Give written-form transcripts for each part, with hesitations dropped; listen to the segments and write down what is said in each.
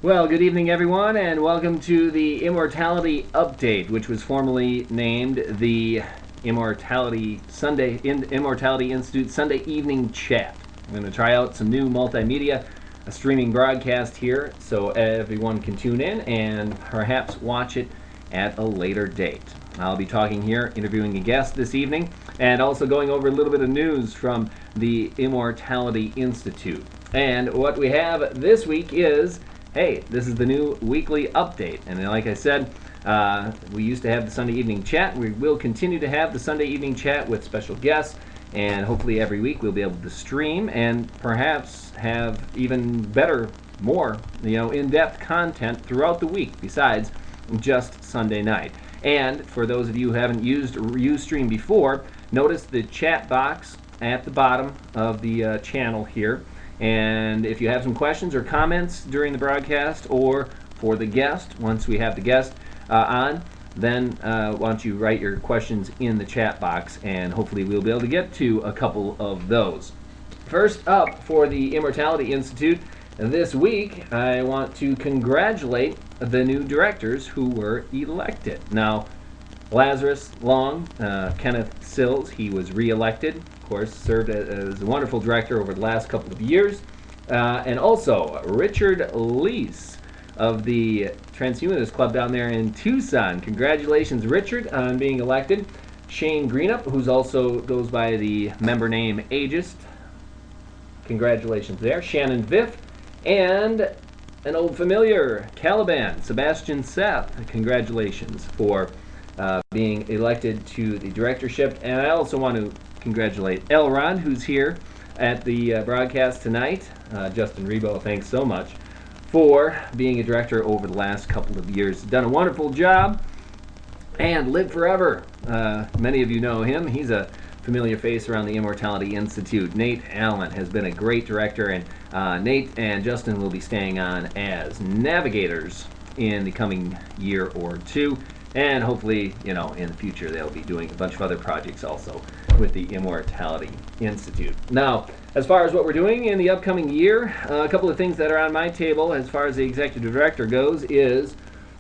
Well, good evening, everyone, and welcome to the Immortality Update, which was formerly named the Immortality Institute Sunday Evening Chat. I'm going to try out some new multimedia, a streaming broadcast here, so everyone can tune in and perhaps watch it at a later date. I'll be talking here, interviewing a guest this evening, and also going over a little bit of news from the Immortality Institute. And what we have this week is, hey, this is the new weekly update. And like I said, we used to have the Sunday evening chat. We will continue to have the Sunday evening chat with special guests. And hopefully every week we'll be able to stream and perhaps have even better, more, in-depth content throughout the week besides just Sunday night. And for those of you who haven't used Ustream before, notice the chat box at the bottom of the channel here. And if you have some questions or comments during the broadcast or for the guest, once we have the guest on, then why don't you write your questions in the chat box, and hopefully we'll be able to get to a couple of those. First up for the Immortality Institute this week, I want to congratulate the new directors who were elected. Now, Lazarus Long, Kenneth Sills, he was re-elected. Of course, served as a wonderful director over the last couple of years. And also, Richard Leese of the Transhumanist Club down there in Tucson. Congratulations, Richard, on being elected. Shane Greenup, who's also goes by the member name Ageist. Congratulations there. Shannon Viff. And an old familiar, Caliban, Sebastian Seth. Congratulations for being elected to the directorship. And I also want to congratulate Elrod, who's here at the broadcast tonight. Justin Rebo, thanks so much for being a director over the last couple of years. Done a wonderful job. And Live Forever. Many of you know him. He's a familiar face around the Immortality Institute. Nate Allen has been a great director, and Nate and Justin will be staying on as navigators in the coming year or two. And hopefully, in the future, they'll be doing a bunch of other projects also with the Immortality Institute. Now, as far as what we're doing in the upcoming year, a couple of things that are on my table as far as the executive director goes is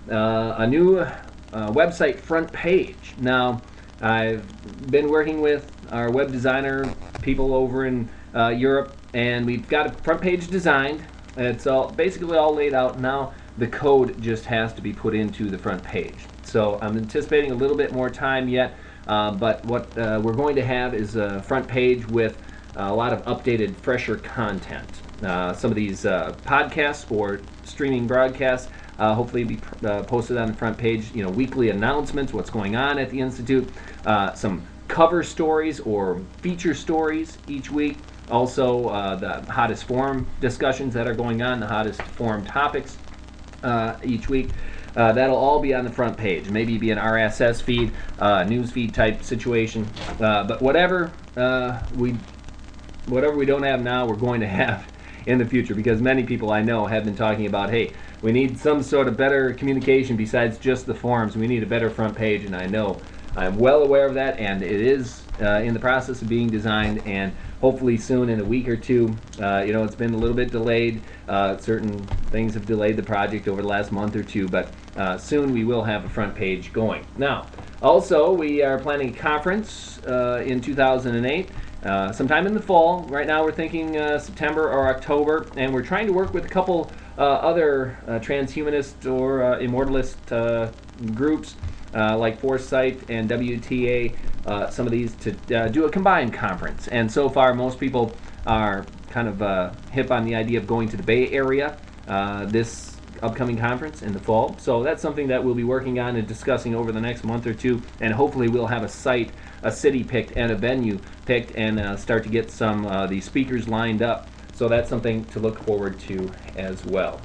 a new website front page. Now, I've been working with our web designer people over in Europe, and we've got a front page designed. It's basically all laid out. Now the code just has to be put into the front page. So I'm anticipating a little bit more time yet, but what we're going to have is a front page with a lot of updated, fresher content. Some of these podcasts or streaming broadcasts hopefully be posted on the front page. Weekly announcements, what's going on at the Institute, some cover stories or feature stories each week. Also, the hottest forum discussions that are going on, the hottest forum topics each week. That'll all be on the front page. Maybe be an RSS feed, news feed type situation. But whatever we don't have now, we're going to have in the future, because many people I know have been talking about, hey, we need some sort of better communication besides just the forums. We need a better front page, and I know I'm well aware of that, and it is in the process of being designed, and hopefully soon, in a week or two. It's been a little bit delayed. Certain things have delayed the project over the last month or two, but soon we will have a front page going. Now, also, we are planning a conference in 2008, sometime in the fall. Right now we're thinking September or October, and we're trying to work with a couple other transhumanist or immortalist groups like Foresight and WTA, some of these, to do a combined conference. And so far, most people are kind of hip on the idea of going to the Bay Area this upcoming conference in the fall. So that's something that we'll be working on and discussing over the next month or two, and hopefully we'll have a site, a city picked, and a venue picked, and start to get some the speakers lined up. So that's something to look forward to as well.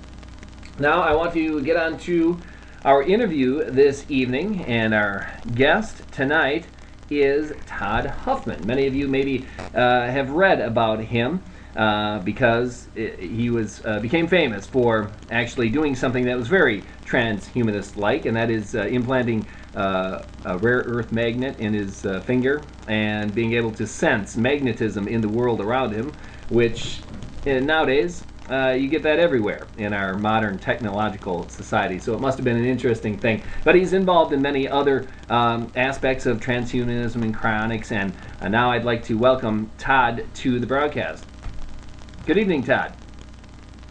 Now I want to get on to our interview this evening, and our guest tonight is Todd Huffman. Many of you maybe have read about him because he became famous for actually doing something that was very transhumanist-like, and that is implanting a rare earth magnet in his finger and being able to sense magnetism in the world around him, which nowadays You get that everywhere in our modern technological society. So it must have been an interesting thing. But he's involved in many other aspects of transhumanism and cryonics. And now I'd like to welcome Todd to the broadcast. Good evening, Todd.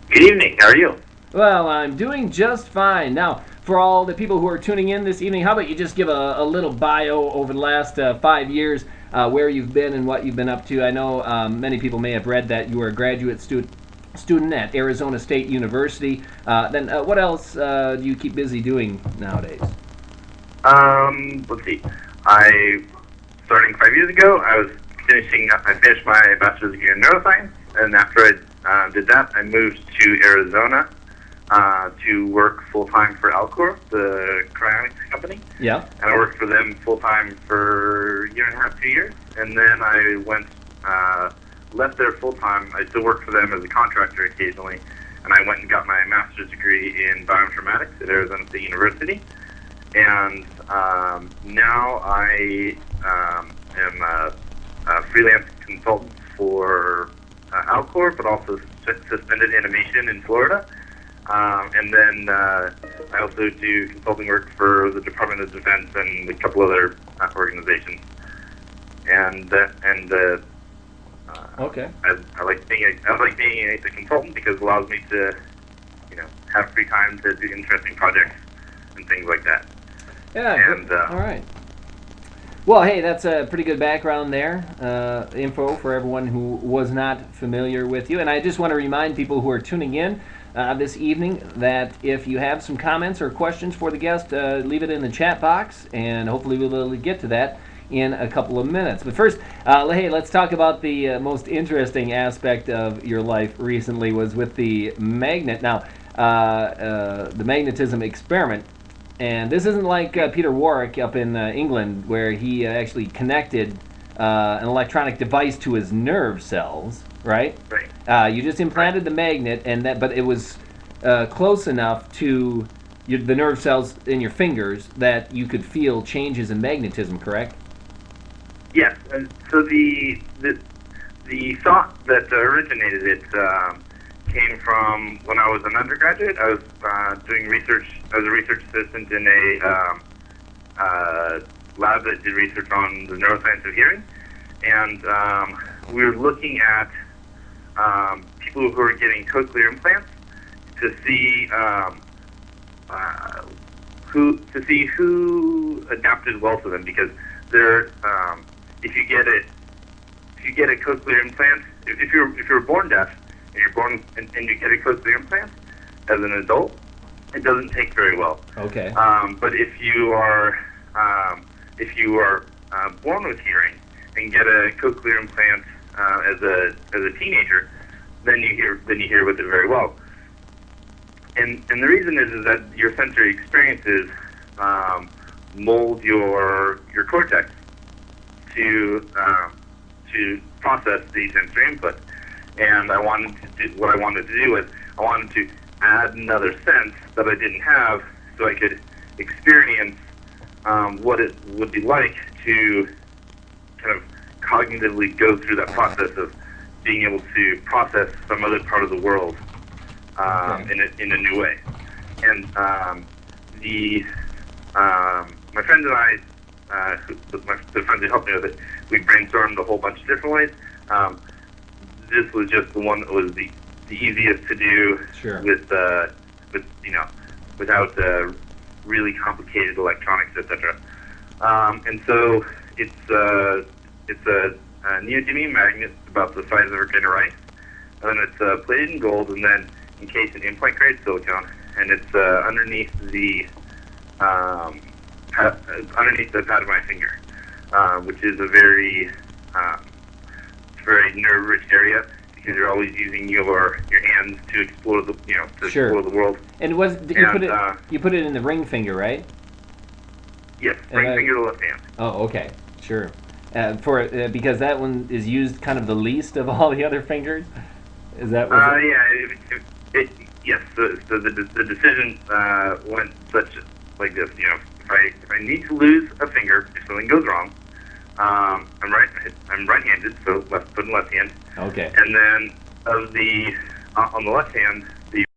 Good evening. How are you? Well, I'm doing just fine. Now, for all the people who are tuning in this evening, how about you just give a little bio over the last 5 years, where you've been and what you've been up to. I know many people may have read that you were a graduate student at Arizona State University. Then what else do you keep busy doing nowadays? Let's see. Starting 5 years ago, I finished my bachelor's degree in neuroscience, and after I did that, I moved to Arizona to work full-time for Alcor, the cryonics company. Yeah. And I worked for them full-time for a year and a half, 2 years. And then I left there full-time. I still work for them as a contractor occasionally. And I went and got my master's degree in bioinformatics at Arizona State University. And now I am a freelance consultant for Alcor, but also Suspended Animation in Florida. And then I also do consulting work for the Department of Defense and a couple other organizations. Okay. I like being a consultant because it allows me to, have free time to do interesting projects and things like that. Yeah. And all right. Well, hey, that's a pretty good background there, info for everyone who was not familiar with you. And I just want to remind people who are tuning in this evening that if you have some comments or questions for the guest, leave it in the chat box, and hopefully we'll be able to get to that in a couple of minutes. But first, hey, let's talk about the most interesting aspect of your life recently was with the magnet. Now, the magnetism experiment. And this isn't like Peter Warwick up in England, where he actually connected an electronic device to his nerve cells, right? Right. You just implanted the magnet, but it was close enough to the nerve cells in your fingers that you could feel changes in magnetism, correct? Yes. And so the thought that originated it came from when I was an undergraduate. I was doing research. I was a research assistant in a lab that did research on the neuroscience of hearing, and we were looking at people who are getting cochlear implants to see who adapted well to them, because they're if you get a cochlear implant, if you're born deaf and you're born and you get a cochlear implant as an adult, it doesn't take very well. Okay. But if you are born with hearing and get a cochlear implant as a teenager, then you hear with it very well. And the reason is that your sensory experiences mold your cortex to process the sensory input. And what I wanted to do was I wanted to add another sense that I didn't have, so I could experience what it would be like to kind of cognitively go through that process of being able to process some other part of the world in a new way. And my friends and I, the friends who helped me with it, we brainstormed a whole bunch of different ways. This was just the one that was the easiest to do. Sure. Without really complicated electronics, etc. And so it's a neodymium magnet about the size of a grain of rice, and then it's plated in gold, and then encased in implant-grade silicone, and it's underneath the pad of my finger, which is a very nerve-rich area, because you're always using your hands to explore the Sure. explore the world. And you put it in the ring finger, right? Yes, ring finger to left hand. Oh, okay, sure. Because that one is used kind of the least of all the other fingers. Is that what? Yes. So the decision went like this. If I need to lose a finger, if something goes wrong, I'm right-handed, so left foot and left hand. Okay. And then of the on the left hand,